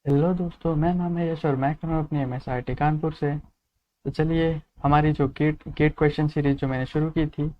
Hello दोस्तों, मैं नाम है यश और मैं कर रहा हूँ अपनी MSIT कानपुर से। तो चलिए, हमारी जो गेट गेट क्वेश्चन सीरीज जो मैंने शुरू की थी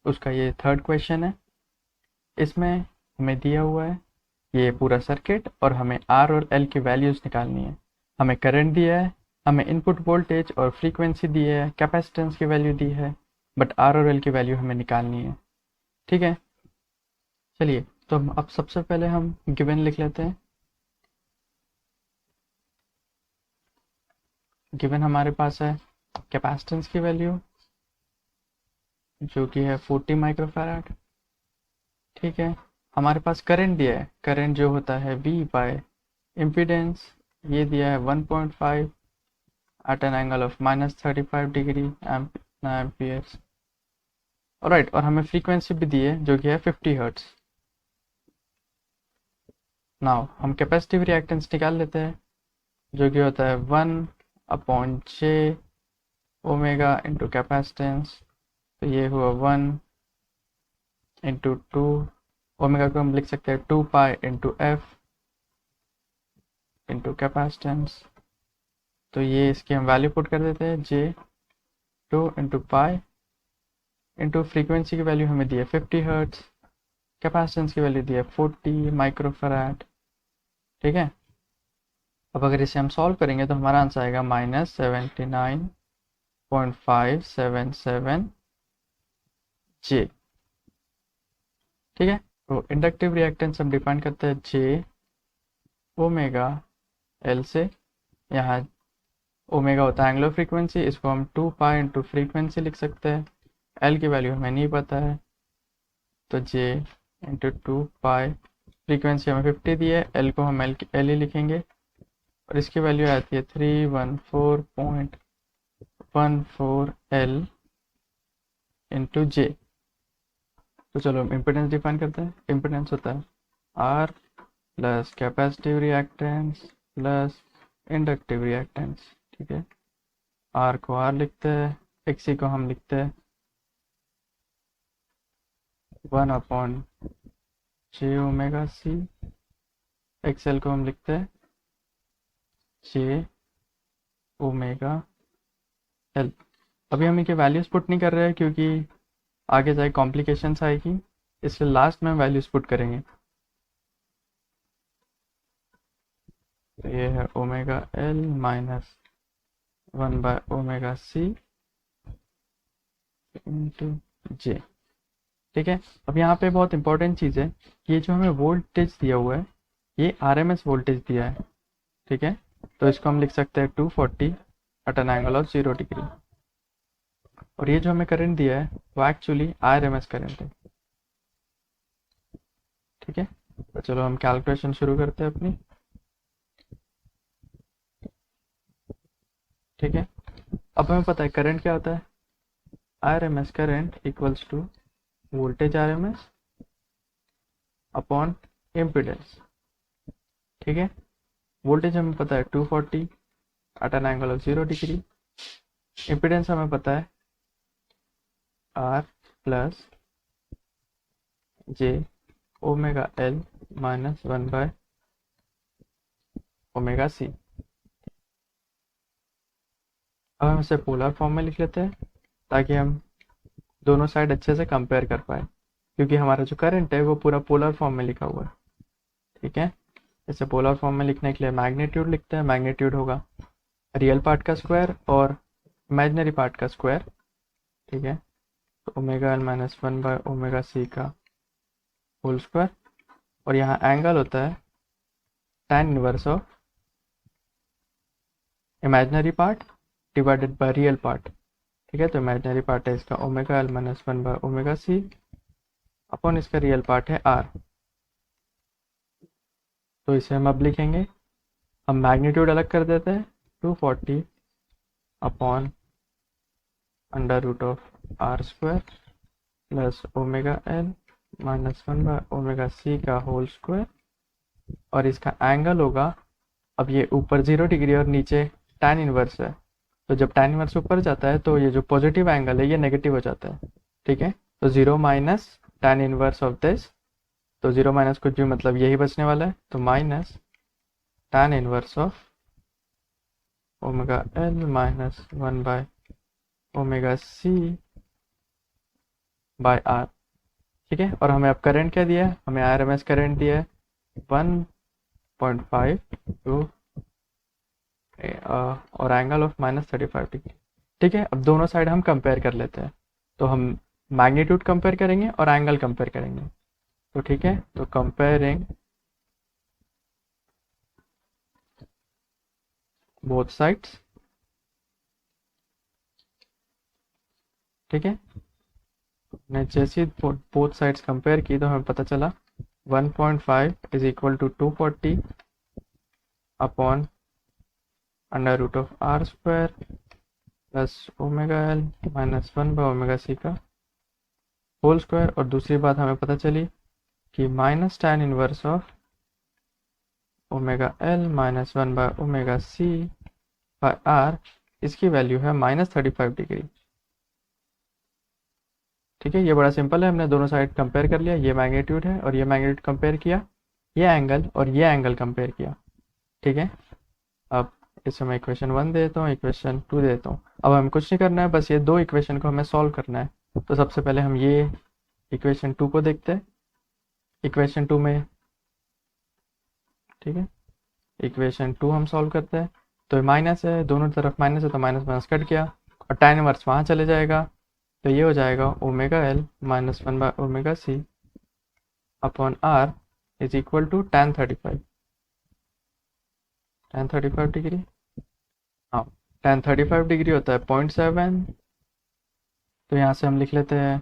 उसका ये थर्ड क्वेश्चन है। इसमें हमें दिया हुआ है ये पूरा सर्किट और हमें आर और एल की वैल्यूज़ निकालनी है। हमें करंट दिया है, हमें इनपुट वोल्टेज और फ्रीक्वेंसी दी है, कैपेसिटेंस की वैल्यू दी है, बट आर और एल की वैल्यू हमें निकालनी है। ठीक है, चलिए। तो अब सबसे पहले हम गिवन लिख लेते हैं। गिवन हमारे पास है कैपेसिटेंस की वैल्यू जो कि है 40 माइक्रोफैराड। ठीक है, हमारे पास करंट दिया है, करंट जो होता है V बाय इम्पीडेंस, ये दिया है 1.5 at an angle of -35 degree amperes. Right, और हमें फ्रीक्वेंसी भी दी है जो कि है 50 हर्ट्ज। नाउ हम कैपेसिटिव रिएक्टेंस निकाल लेते हैं जो कि होता है 1/J ओमेगा इंटू कैपेसिटेंस। तो ये हुआ 1/2, ओमेगा को हम लिख सकते हैं 2 pi into F into capacitance. तो ये इसकी हम वैल्यू पुट कर देते हैं J2 × पाई इंटू फ्रीक्वेंसी की वैल्यू हमें दी है 50 हर्ट्ज, कैपेसिटेंस की वैल्यू दी है 40 माइक्रोफैराड। ठीक है, अब अगर इसे हम सॉल्व करेंगे तो हमारा आंसर आएगा -79.577 J। ठीक है, तो इंडक्टिव रिएक्टेंस हम डिफाइन करते हैं J ओमेगा L से। यहाँ ओमेगा होता है एंगुलर फ्रीक्वेंसी, इसको हम 2 पाई इंटू फ्रीक्वेंसी लिख सकते हैं। एल की वैल्यू हमें नहीं पता है, तो J इंटू 2 पाई, फ्रीक्वेंसी हमें 50 दी है, एल को हम एल ही लिखेंगे और इसकी वैल्यू आती है 314.14 L इंटू J। तो चलो हम इम्पिडेंस डिफाइन करते हैं। इम्पिडेंस होता है R plus capacitive reactance plus inductive reactance. ठीक है, R को R लिखते हैं, XC को हम लिखते हैं 1/J ओमेगा C, XL को हम लिखते हैं J ओमेगा L। अभी हम इनके वैल्यूज पुट नहीं कर रहे हैं क्योंकि आगे जाए कॉम्प्लिकेशंस आएगी, इसलिए लास्ट में हम वैल्यूज पुट करेंगे। तो ये है ओमेगा L माइनस 1/ओमेगा C इंटू J। ठीक है, अब यहाँ पे बहुत इंपॉर्टेंट चीज़ है, ये जो हमें वोल्टेज दिया हुआ है ये RMS वोल्टेज दिया है। ठीक है, तो इसको हम लिख सकते हैं 240 at an angle of 0 degree. और ये जो हमें करंट दिया है वो एक्चुअली RMS करंट है। ठीक है, तो चलो हम कैलकुलेशन शुरू करते हैं अपनी। ठीक है, अब हमें पता है करंट क्या होता है। RMS current equals to voltage RMS upon impedance. ठीक है, वोल्टेज हमें पता है 240 at an angle of 0 degree. Impedance हमें पता है R plus J omega L minus 1/ओमेगा C। अब हम इसे पोलर फॉर्म में लिख लेते हैं ताकि हम दोनों साइड अच्छे से कंपेयर कर पाए, क्योंकि हमारा जो करंट है वो पूरा पोलर फॉर्म में लिखा हुआ है। ठीक है, इसे पोलर फॉर्म में लिखने के लिए मैग्नीट्यूड लिखते हैं। मैग्नीट्यूड होगा रियल पार्ट का स्क्वायर और इमेजिनरी पार्ट का स्क्वायर। ठीक है, तो ओमेगा एल माइनस 1/ओमेगा C का होल स्क्वायर, और यहाँ एंगल होता है tan inverse of imaginary part divided by real part. ठीक है, तो इमेजिनरी पार्ट है इसका ओमेगा एल माइनस 1/ओमेगा C अपॉन इसका रियल पार्ट है R। तो इसे हम अब लिखेंगे, हम मैग्नीट्यूड अलग कर देते हैं 240 upon √R² plus omega L minus 1/ओमेगा C का होल स्क्वायर, और इसका एंगल होगा, अब ये ऊपर 0 डिग्री और नीचे tan इनवर्स है, तो जब tan इनवर्स ऊपर जाता है तो ये जो पॉजिटिव एंगल है ये नेगेटिव हो जाता है। ठीक है, तो 0 minus tan inverse of this, तो 0 माइनस कुछ भी मतलब यही बचने वाला है, तो minus tan inverse of omega L minus 1 by omega C by R. ठीक है, और हमें अब करंट क्या दिया है, हमें आरएमएस करंट दिया है 1.5 टू और एंगल ऑफ -35 डिग्री। ठीक है, अब दोनों साइड हम कंपेयर कर लेते हैं, तो हम मैग्नीट्यूड कंपेयर करेंगे और एंगल कंपेयर करेंगे। तो ठीक है, तो कंपेयरिंग बोथ साइड्स। ठीक है, ने जैसे बोथ साइड्स कंपेयर की तो हमें पता चला 1.5 is equal to 240 upon under root of R square plus omega L minus 1 by omega C का होल स्क्वायर। और दूसरी बात हमें पता चली कि minus tan inverse of omega L minus 1 by omega C by R, इसकी वैल्यू है -35 डिग्री। ठीक है, ये बड़ा सिंपल है, हमने दोनों साइड कंपेयर कर लिया, ये मैग्नीट्यूड है और ये मैग्नीट्यूड कंपेयर किया, ये एंगल और ये एंगल कंपेयर किया। ठीक है, अब इसमें मैं इक्वेशन 1 देता हूँ, इक्वेशन 2 देता हूँ। अब हमें कुछ नहीं करना है, बस ये दो इक्वेशन को हमें सॉल्व करना है। तो सबसे पहले हम ये इक्वेशन 2 को देखते हैं। इक्वेशन 2 में, ठीक है, इक्वेशन 2 हम सॉल्व करते हैं। तो माइनस है, दोनों तरफ माइनस है, तो माइनस माइनस कट गया और tan इनवर्स वहाँ चले जाएगा, तो ये हो जाएगा omega L minus 1 by omega C upon R is equal to tan 35 degree. हाँ, tan 35 डिग्री होता है 0.7। तो यहाँ से हम लिख लेते हैं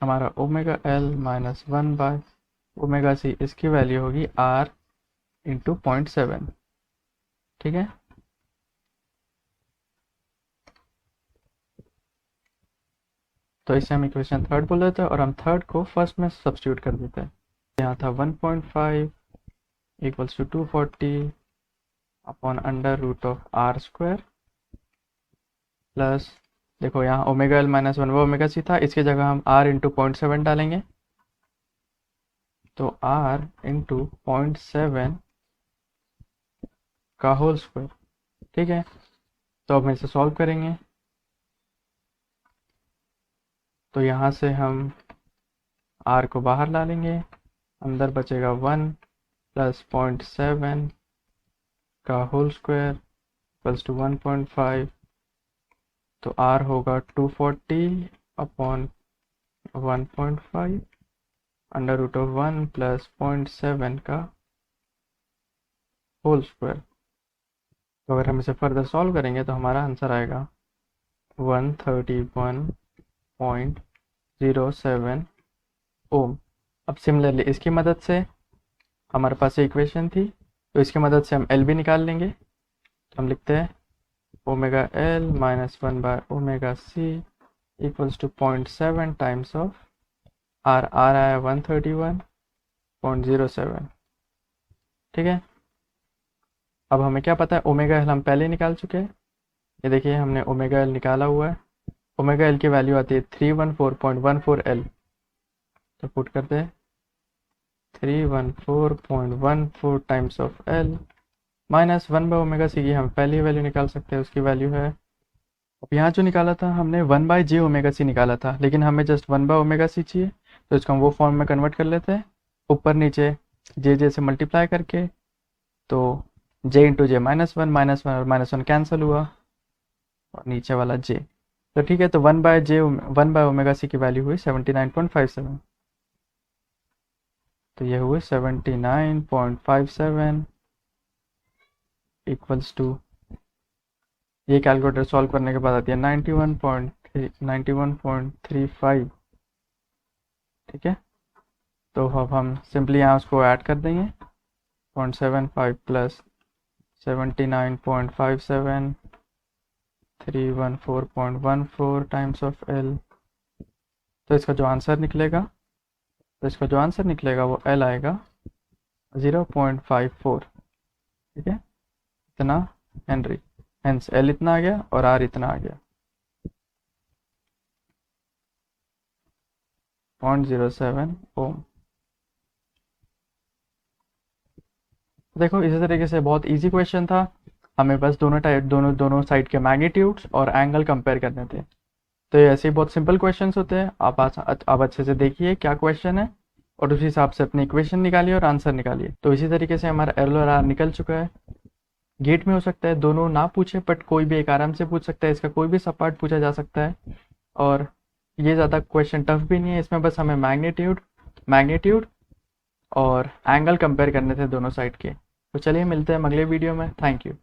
हमारा omega L minus 1 by omega C, इसकी वैल्यू होगी आर इंटू 0.7। ठीक है, तो इसे हम इक्वेशन 3 बोल देते हैं और हम थर्ड को फर्स्ट में सब्स्टिट्यूट कर देते हैं। यहाँ था 1.5 equals to 240 upon under root of R square plus, देखो यहाँ ओमेगा एल माइनस 1 वो ओमेगा सी था, इसकी जगह हम आर इंटू 0.7 डालेंगे, तो आर इंटू 0.7 का होल स्क्वायर। ठीक है, तो अब हम इसे सॉल्व करेंगे, तो यहाँ से हम आर को बाहर ला लेंगे, अंदर बचेगा 1 प्लस 0.7 का होल स्क्वायर इक्वल्स टू 1.5, तो आर होगा 240 upon 1.5 under root of 1 plus 0.7 का होल स्क्वायर। तो अगर हम इसे फर्दर सॉल्व करेंगे तो हमारा आंसर आएगा 131.07 ओम। अब सिमिलरली इसकी मदद से, हमारे पास इक्वेशन थी, तो इसकी मदद से हम एल भी निकाल लेंगे। तो हम लिखते हैं omega L minus 1 by omega C equals to 0.7 times of R आया 131.07। ठीक है, अब हमें क्या पता है, ओमेगा एल हम पहले निकाल चुके हैं, ये देखिए हमने ओमेगा एल निकाला हुआ है। ओमेगा एल की वैल्यू आती है 314.14 एल, तो पुट करते हैं 314.14 times of L minus 1 by omega C की हम पहली वैल्यू निकाल सकते हैं, उसकी वैल्यू है, अब यहाँ जो निकाला था हमने 1 बाय जे ओमेगा सी निकाला था, लेकिन हमें जस्ट 1 बाय ओमेगा सी चाहिए, तो इसको हम वो फॉर्म में कन्वर्ट कर लेते हैं, ऊपर नीचे जे से मल्टीप्लाई करके, तो जे इंटू जे -1 और -1 कैंसिल हुआ और नीचे वाला जे। तो ठीक है, तो 1 बाय ओमेगा सी की वैल्यू हुई 79.57, तो ये हुए 79.57 इक्वल्स टू, ये कैलकुलेटर सॉल्व करने के बाद आती है 91.35। ठीक है, तो अब हम सिंपली यहाँ उसको ऐड कर देंगे 0.75 प्लस 79.57 314.14 टाइम्स ऑफ एल, तो इसका जो आंसर निकलेगा, वो एल आएगा 0.54। ठीक है, इतना हेनरी, हेंस एल इतना आ गया और आर इतना आ गया 0.07 ओम। देखो इसी तरीके से बहुत इजी क्वेश्चन था, हमें बस दोनों साइड के मैग्नीट्यूड्स और एंगल कंपेयर करने थे। तो ये ऐसे ही बहुत सिंपल क्वेश्चंस होते हैं। आप अच्छे से देखिए क्या क्वेश्चन है और उस हिसाब से अपनी इक्वेशन निकालिए और आंसर निकालिए। तो इसी तरीके से हमारा एल और आर निकल चुका है। गेट में हो सकता है दोनों ना पूछे, बट कोई भी एक आराम से पूछ सकता है, इसका कोई भी सब पार्ट पूछा जा सकता है। और ये ज़्यादा क्वेश्चन टफ भी नहीं है, इसमें बस हमें मैग्नीट्यूड और एंगल कंपेयर करने थे दोनों साइड के। तो चलिए मिलते हैं अगले वीडियो में। Thank you.